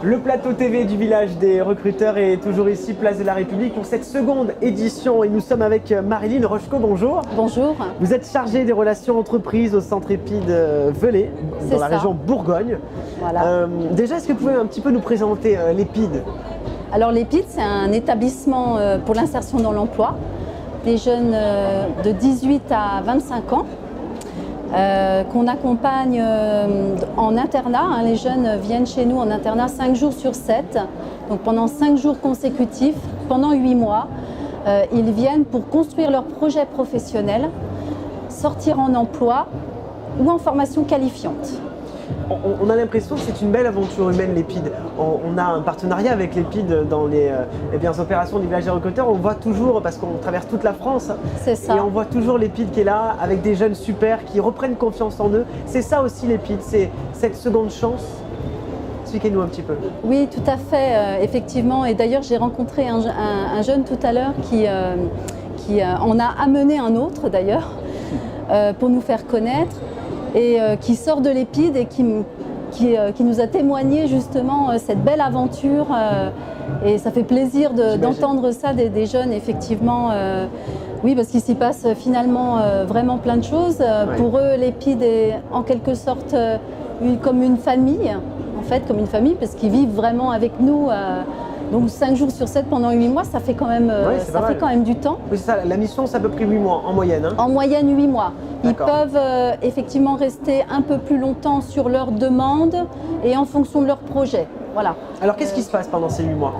Le plateau TV du village des recruteurs est toujours ici, place de la République, pour cette seconde édition. Et nous sommes avec Marilyn Rochko, bonjour. Bonjour. Vous êtes chargée des relations entreprises au centre EPID Velay, dans la région Bourgogne. Voilà. Déjà, est-ce que vous pouvez un petit peu nous présenter l'EPID? Alors l'EPID, c'est un établissement pour l'insertion dans l'emploi des jeunes de 18 à 25 ans. Qu'on accompagne en internat. Les jeunes viennent chez nous en internat 5 jours sur 7, donc pendant 5 jours consécutifs, pendant 8 mois. Ils viennent pour construire leur projet professionnel, sortir en emploi ou en formation qualifiante. On a l'impression que c'est une belle aventure humaine, l'EPID. On a un partenariat avec l'EPID dans les opérations du village des recruteurs. On voit toujours, parce qu'on traverse toute la France, C'est ça. et on voit toujours l'EPID qui est là, avec des jeunes super, qui reprennent confiance en eux. C'est ça aussi l'EPID, c'est cette seconde chance. Expliquez-nous un petit peu. Oui, tout à fait, effectivement. Et d'ailleurs, j'ai rencontré un jeune tout à l'heure qui en a amené un autre, d'ailleurs, pour nous faire connaître. Et qui sort de l'EPID et qui nous a témoigné justement cette belle aventure. Et ça fait plaisir d'entendre ça des jeunes, effectivement. Oui, parce qu'il s'y passe finalement vraiment plein de choses. Ouais. Pour eux, l'EPID est en quelque sorte comme une famille, en fait, comme une famille, parce qu'ils vivent vraiment avec nous. Donc 5 jours sur 7 pendant 8 mois, ça fait quand même, du temps. Oui, c'est ça. La mission, c'est à peu près 8 mois en moyenne. En moyenne 8 mois. Ils D'accord. peuvent effectivement rester un peu plus longtemps sur leur demande et en fonction de leur projet. Voilà. Alors, qu'est-ce qui se passe pendant ces 8 mois?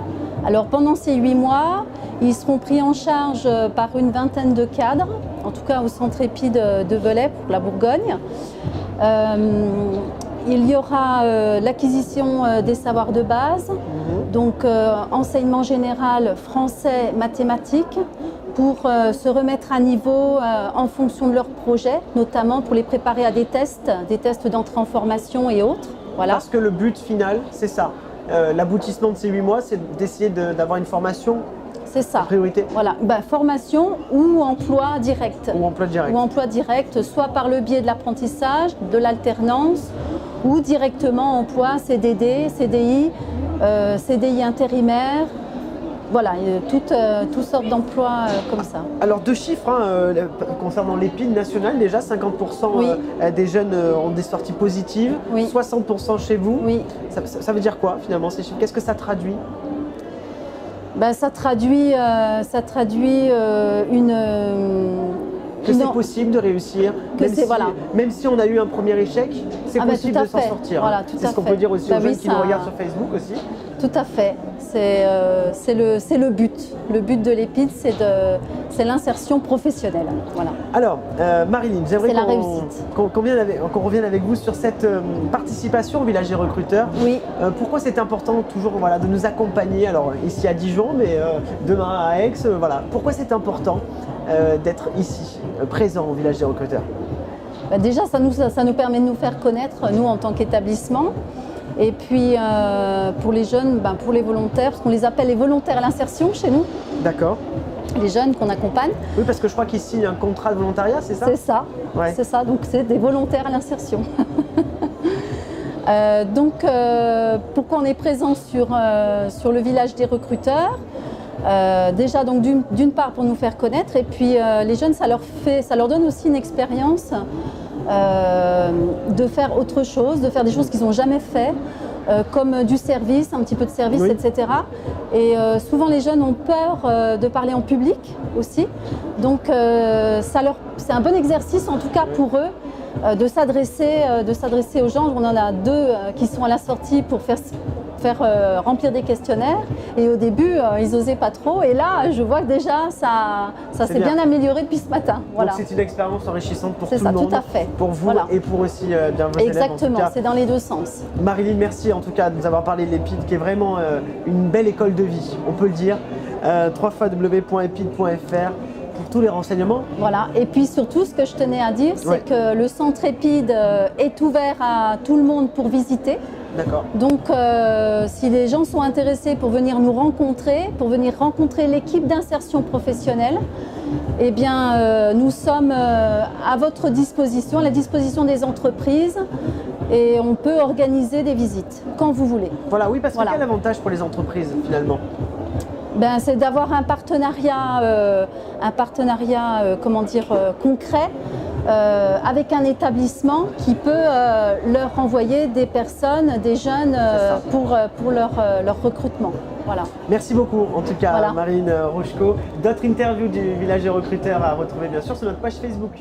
Alors pendant ces 8 mois, ils seront pris en charge par une vingtaine de cadres, en tout cas au centre EPID de Velay pour la Bourgogne. Il y aura l'acquisition des savoirs de base, donc enseignement général, français, mathématiques, pour se remettre à niveau en fonction de leur projet, notamment pour les préparer à des tests d'entrée en formation et autres. Voilà. Parce que le but final, c'est ça. L'aboutissement de ces 8 mois, c'est d'essayer d'avoir une formation C'est ça. en priorité. Voilà, formation ou emploi direct. Ou emploi direct. Ou emploi direct, soit par le biais de l'apprentissage, de l'alternance, ou directement emploi CDD, CDI, CDI intérimaire. Voilà, toutes sortes d'emplois comme ça. Alors, 2 chiffres concernant l'EPID national, déjà 50% Oui. des jeunes ont des sorties positives, Oui. 60% chez vous. Oui. Ça veut dire quoi finalement ces chiffres? Qu'est-ce que ça traduit? Ça traduit Que c'est possible de réussir, même si on a eu un premier échec, c'est possible de s'en sortir. Voilà, tout c'est à ce qu'on fait. peut dire aussi aux jeunes qui ça... nous regardent sur Facebook aussi. Tout à fait. C'est le but. Le but de l'EPID, c'est l'insertion professionnelle. Voilà. Alors, Marilyn, j'aimerais C'est la réussite. qu'on revienne avec vous sur cette participation au village des recruteurs. Oui. Pourquoi c'est important toujours de nous accompagner, alors ici à Dijon, mais demain à Aix, voilà. Pourquoi c'est important d'être ici, présent au village des recruteurs? Déjà, ça nous permet de nous faire connaître, nous, en tant qu'établissement. Et puis, pour les jeunes, pour les volontaires, parce qu'on les appelle les volontaires à l'insertion chez nous. D'accord. Les jeunes qu'on accompagne. Oui, parce que je crois qu'ici, il y a un contrat de volontariat, c'est ça? C'est ça, Ouais. c'est ça. Donc, c'est des volontaires à l'insertion. Pourquoi on est présent sur le village des recruteurs? Déjà, donc d'une part pour nous faire connaître, et puis les jeunes, ça leur donne aussi une expérience de faire autre chose, de faire des choses qu'ils n'ont jamais fait, comme du service, un petit peu de service, Oui. etc. Et souvent les jeunes ont peur de parler en public aussi, donc c'est un bon exercice en tout cas pour eux de s'adresser aux gens. On en a 2 qui sont à la sortie pour faire remplir des questionnaires, et au début ils n'osaient pas trop, et là je vois que déjà ça s'est bien amélioré depuis ce matin. Voilà. Donc c'est une expérience enrichissante pour tout C'est ça, le monde, tout à fait. pour vous Voilà. et pour aussi bien vos élèves. Exactement, En tout cas. c'est dans les 2 sens. Marilyn, merci en tout cas de nous avoir parlé de l'EPID, qui est vraiment une belle école de vie, on peut le dire. www.epid.fr pour tous les renseignements. Voilà, et puis surtout ce que je tenais à dire, c'est que le centre EPID est ouvert à tout le monde pour visiter. D'accord. Donc si les gens sont intéressés pour venir nous rencontrer, pour venir rencontrer l'équipe d'insertion professionnelle, eh bien nous sommes à votre disposition, à la disposition des entreprises, et on peut organiser des visites quand vous voulez. Voilà, oui, parce que Voilà. quel avantage pour les entreprises finalement? Ben, c'est d'avoir un partenariat concret avec un établissement qui peut leur envoyer des personnes, des jeunes pour leur recrutement. Voilà. Merci beaucoup en tout cas Voilà. Marine Rochko. D'autres interviews du Village des recruteurs à retrouver bien sûr sur notre page Facebook.